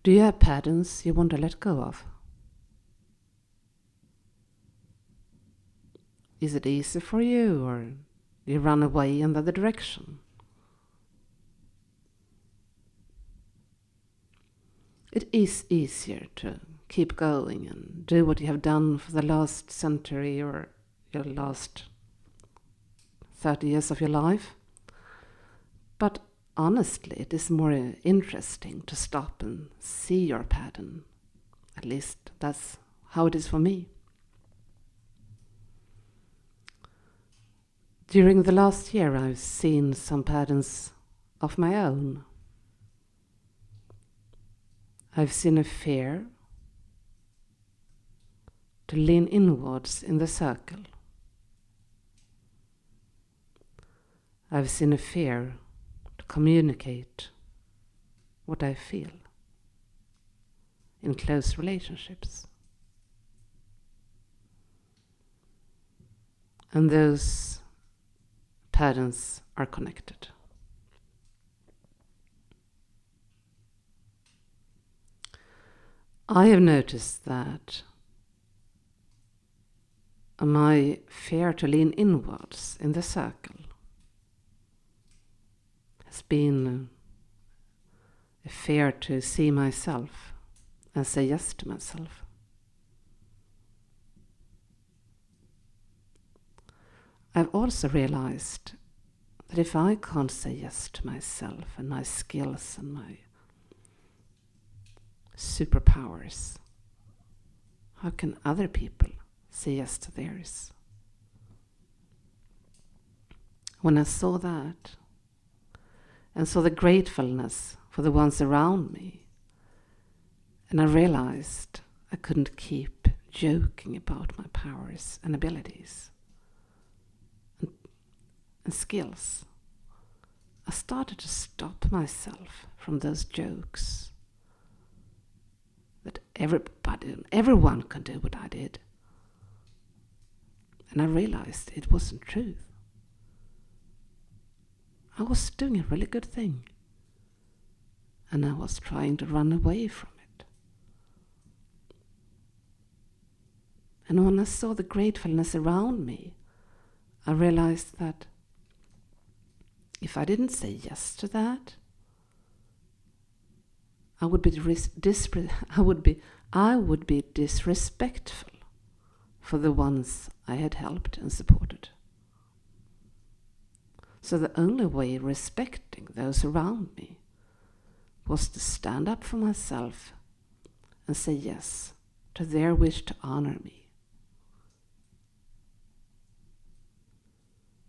Do you have patterns you want to let go of? Is it easy for you, or do you run away in the other direction? It is easier to keep going and do what you have done for the last century or your last 30 years of your life. But honestly, it is more interesting to stop and see your pattern. At least that's how it is for me. During the last year, I've seen some patterns of my own. I've seen a fear to lean inwards in the circle. I've seen a fear to communicate what I feel in close relationships. And those patterns are connected. I have noticed that my fear to lean inwards in the circle has been a fear to see myself and say yes to myself. I've also realized that if I can't say yes to myself and my skills and my superpowers, how can other people say yes to theirs? When I saw that and saw the gratefulness for the ones around me, and I realized I couldn't keep joking about my powers and abilities and skills, I started to stop myself from those jokes that everyone can do what I did. And I realized it wasn't true. I was doing a really good thing, and I was trying to run away from it. And when I saw the gratefulness around me, I realized that if I didn't say yes to that, I would be disrespectful for the ones I had helped and supported. So the only way respecting those around me was to stand up for myself and say yes to their wish to honor me.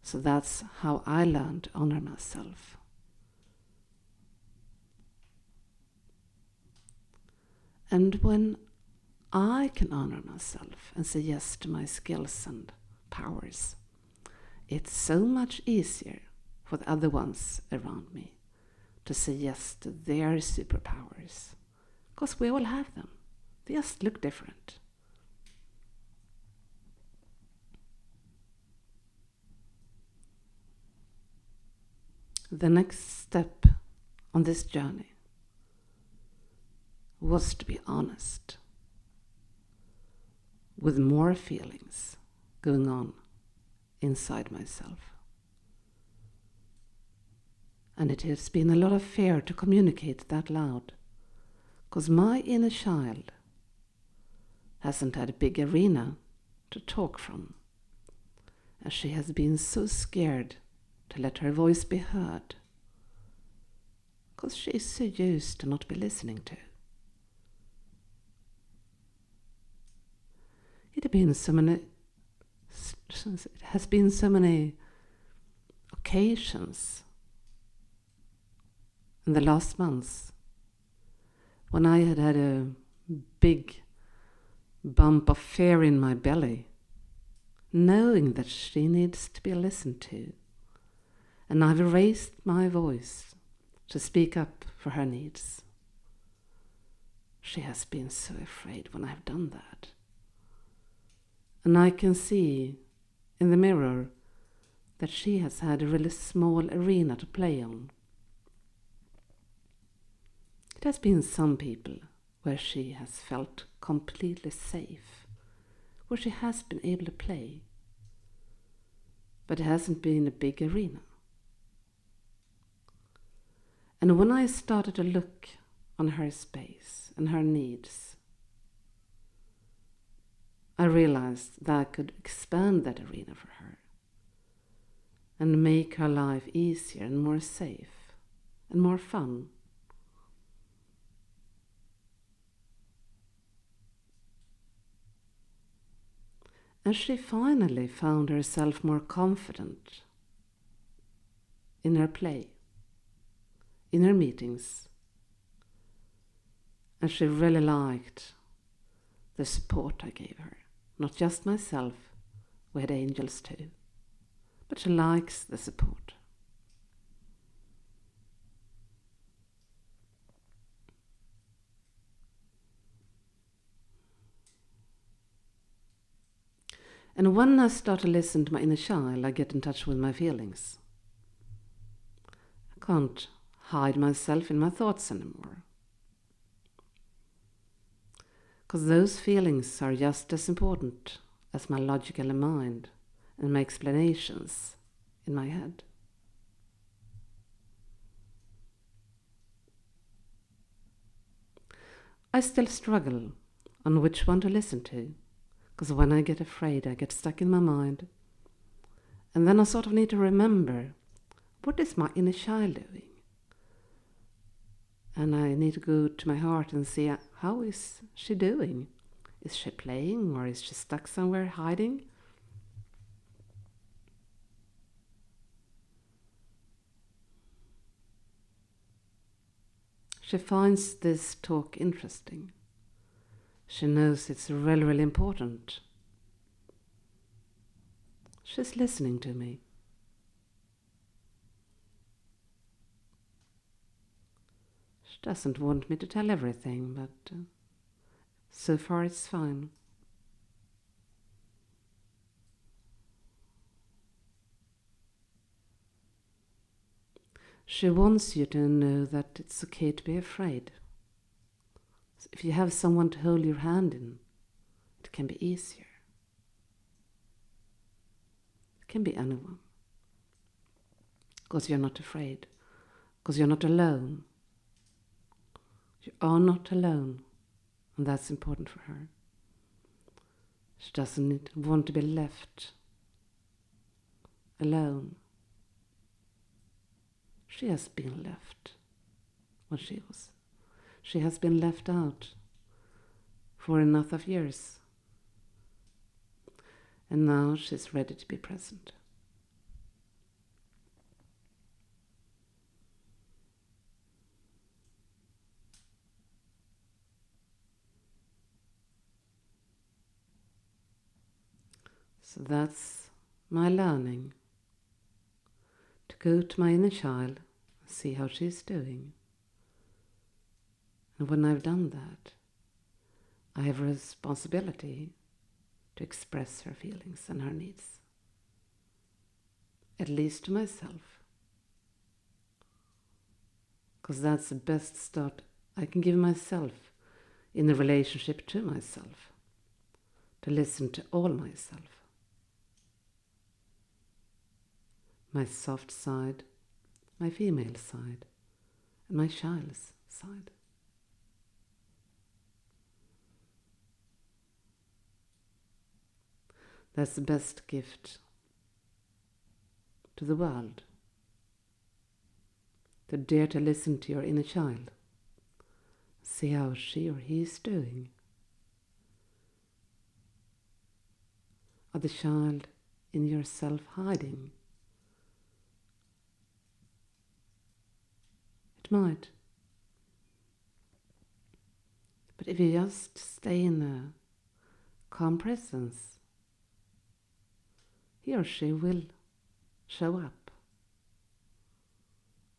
So that's how I learned to honor myself. And when I can honor myself and say yes to my skills and powers, it's so much easier for the other ones around me to say yes to their superpowers. Because we all have them. They just look different. The next step on this journey was to be honest with more feelings going on inside myself. And it has been a lot of fear to communicate that loud, because my inner child hasn't had a big arena to talk from, and she has been so scared to let her voice be heard, because she is so used to not be listening to. It has been so many occasions in the last months when I had had a big bump of fear in my belly, knowing that she needs to be listened to, and I've raised my voice to speak up for her needs. She has been so afraid when I've done that. And I can see in the mirror that she has had a really small arena to play on. It has been some people where she has felt completely safe, where she has been able to play, but it hasn't been a big arena. And when I started to look on her space and her needs, I realized that I could expand that arena for her and make her life easier and more safe and more fun. And she finally found herself more confident in her play, in her meetings. And she really liked the support I gave her. Not just myself, we had angels too. But she likes the support. And when I start to listen to my inner child, I get in touch with my feelings. I can't hide myself in my thoughts anymore. Because those feelings are just as important as my logical mind and my explanations in my head. I still struggle on which one to listen to, because when I get afraid, I get stuck in my mind. And then I sort of need to remember, what is my inner child doing? And I need to go to my heart and see, how is she doing? Is she playing, or is she stuck somewhere hiding? She finds this talk interesting. She knows it's really, really important. She's listening to me. She doesn't want me to tell everything, but so far it's fine. She wants you to know that it's okay to be afraid. If you have someone to hold your hand in, it can be easier. It can be anyone. Because you're not afraid. Because you're not alone. You are not alone. And that's important for her. She doesn't want to be left alone. She has been left when she was. She has been left out for enough of years. And now she's ready to be present. So that's my learning. To go to my inner child and see how she's doing. And when I've done that, I have a responsibility to express her feelings and her needs. At least to myself. Because that's the best start I can give myself in the relationship to myself. To listen to all myself. My soft side, my female side, and my child's side. That's the best gift to the world. To dare to listen to your inner child. See how she or he is doing. Are the child in yourself hiding? It might. But if you just stay in a calm presence, he or she will show up.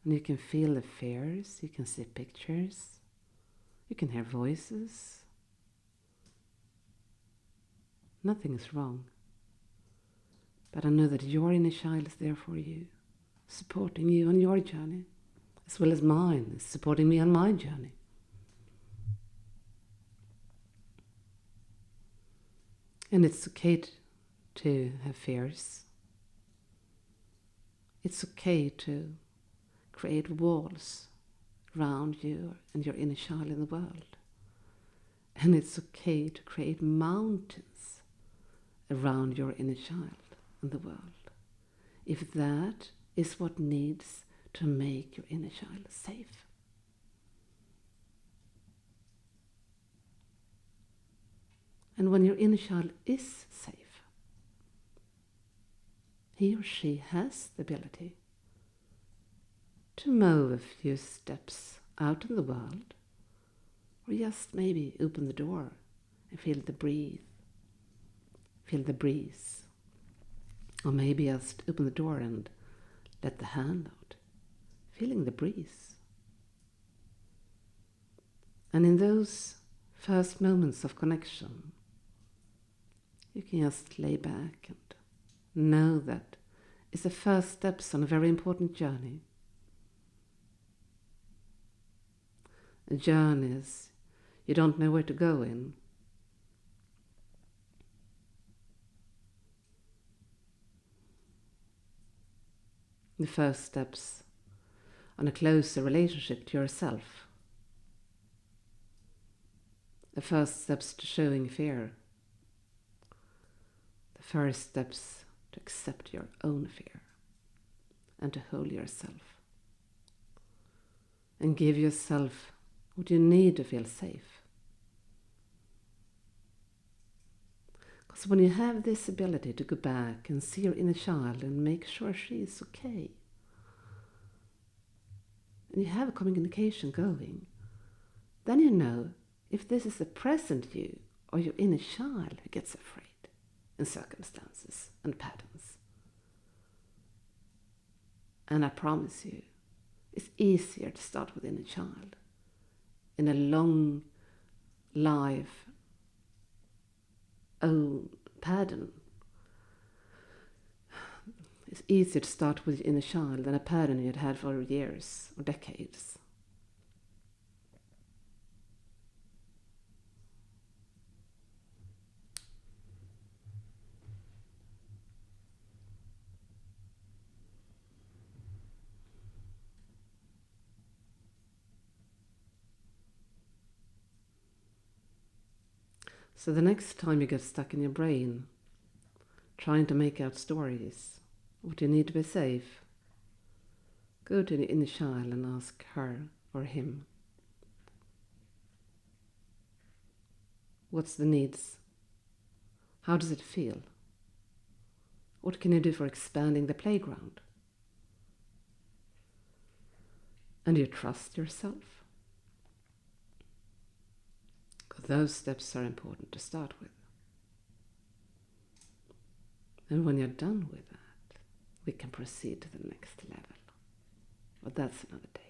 And you can feel the fears, you can see pictures, you can hear voices. Nothing is wrong. But I know that your inner child is there for you, supporting you on your journey, as well as mine is supporting me on my journey. And it's okay to have fears. It's okay to create walls around you and your inner child in the world. And it's okay to create mountains around your inner child in the world, if that is what needs to make your inner child safe. And when your inner child is safe, he or she has the ability to move a few steps out in the world, or just maybe open the door and feel the breeze, or maybe just open the door and let the hand out, feeling the breeze. And in those first moments of connection, you can just lay back and know that it's the first steps on a very important journey. A journey is you don't know where to go in. The first steps on a closer relationship to yourself. The first steps to showing fear. The first steps to accept your own fear and to hold yourself and give yourself what you need to feel safe. Because when you have this ability to go back and see your inner child and make sure she is okay, and you have a communication going, then you know if this is the present you or your inner child who gets afraid in circumstances and patterns. And I promise you, it's easier to start with inner child in a long life pattern. It's easier to start with your inner child than a pattern you'd had for years or decades. So the next time you get stuck in your brain, trying to make out stories, what you need to be safe, go to the inner child and ask her or him, what's the needs? How does it feel? What can you do for expanding the playground? And you trust yourself? Because those steps are important to start with. And when you're done with that, we can proceed to the next level. But that's another day.